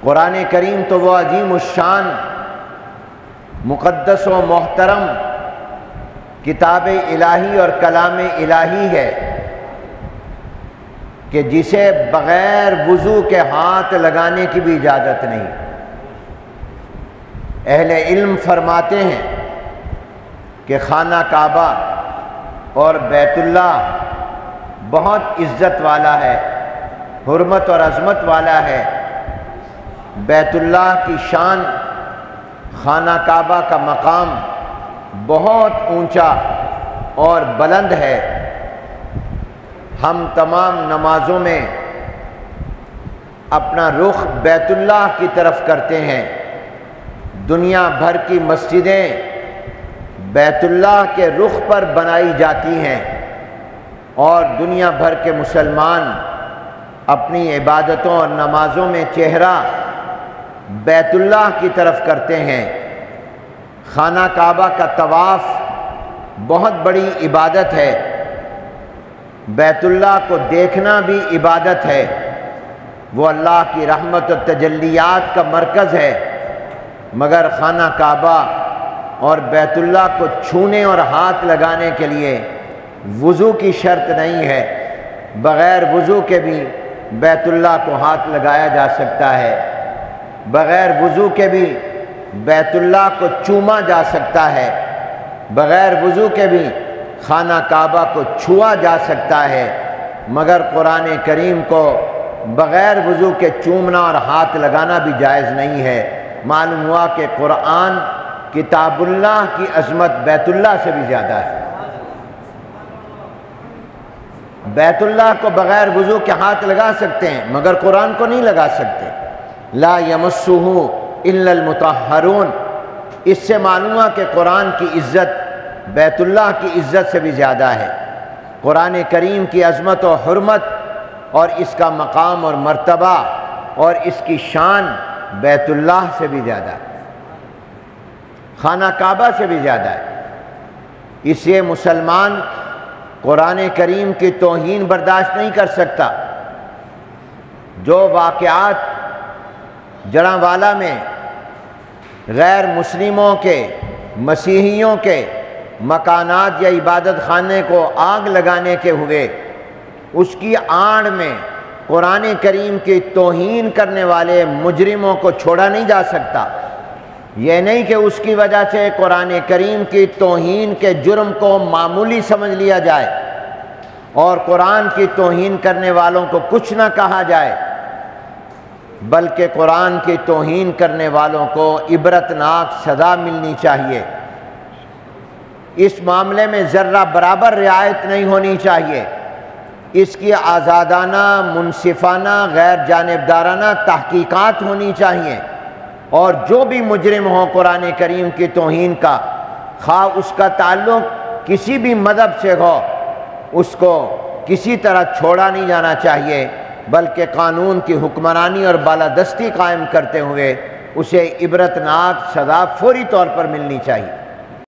قرآن کریم تو وہ عظیم الشان مقدس و محترم کتاب الہی اور کلام الہی ہے کہ جسے بغیر وضو کے ہاتھ لگانے کی بھی اجازت نہیں۔ اہل علم فرماتے ہیں کہ خانہ کعبہ اور بیت اللہ بہت عزت والا ہے، حرمت اور عظمت والا ہے۔ بیت اللہ کی شان، خانہ کعبہ کا مقام بہت اونچا اور بلند ہے۔ ہم تمام نمازوں میں اپنا رخ بیت اللہ کی طرف کرتے ہیں۔ دنیا بھر کی مسجدیں بیت اللہ کے رخ پر بنائی جاتی ہیں اور دنیا بھر کے مسلمان اپنی عبادتوں اور نمازوں میں چہرہ بیت اللہ کی طرف کرتے ہیں۔ خانہ کعبہ کا طواف بہت بڑی عبادت ہے، بیت اللہ کو دیکھنا بھی عبادت ہے۔ وہ اللہ کی رحمت و تجلیات کا مرکز ہے، مگر خانہ کعبہ اور بیت اللہ کو چھونے اور ہاتھ لگانے کے لیے وضو کی شرط نہیں ہے۔ بغیر وضو کے بھی بیت اللہ کو ہاتھ لگایا جا سکتا ہے، بغیر وضو کے بھی بیت اللہ کو چوما جا سکتا ہے، بغیر وضو کے بھی خانہ کعبہ کو چھوا جا سکتا ہے، مگر قرآن کریم کو بغیر وضو کے چومنا اور ہاتھ لگانا بھی جائز نہیں ہے۔ معلوم ہوا کہ قرآن کتاب اللہ کی عظمت بیت اللہ سے بھی زیادہ ہے۔ بیت اللہ کو بغیر وضو کے ہاتھ لگا سکتے ہیں مگر قرآن کو نہیں لگا سکتے۔ لا یمسہ الا المطہرون، اس سے معلوم ہوا کہ قرآن کی عزت بیت اللہ کی عزت سے بھی زیادہ ہے۔ قرآن کریم کی عظمت و حرمت اور اس کا مقام اور مرتبہ اور اس کی شان بیت اللہ سے بھی زیادہ ہے، خانہ کعبہ سے بھی زیادہ ہے۔ اس لیے مسلمان قرآن کریم کی توہین برداشت نہیں کر سکتا۔ جو واقعات جڑاں میں غیر مسلموں کے، مسیحیوں کے مکانات یا عبادت خانے کو آگ لگانے کے ہوئے، اس کی آڑ میں قرآن کریم کی توہین کرنے والے مجرموں کو چھوڑا نہیں جا سکتا۔ یہ نہیں کہ اس کی وجہ سے قرآن کریم کی توہین کے جرم کو معمولی سمجھ لیا جائے اور قرآن کی توہین کرنے والوں کو کچھ نہ کہا جائے، بلکہ قرآن کی توہین کرنے والوں کو عبرتناک سزا ملنی چاہیے۔ اس معاملے میں ذرہ برابر رعایت نہیں ہونی چاہیے۔ اس کی آزادانہ، منصفانہ، غیر جانبدارانہ تحقیقات ہونی چاہیے، اور جو بھی مجرم ہو قرآن کریم کی توہین کا، خواہ اس کا تعلق کسی بھی مذہب سے ہو، اس کو کسی طرح چھوڑا نہیں جانا چاہیے، بلکہ قانون کی حکمرانی اور بالادستی قائم کرتے ہوئے اسے عبرتناک سزا فوری طور پر ملنی چاہیے۔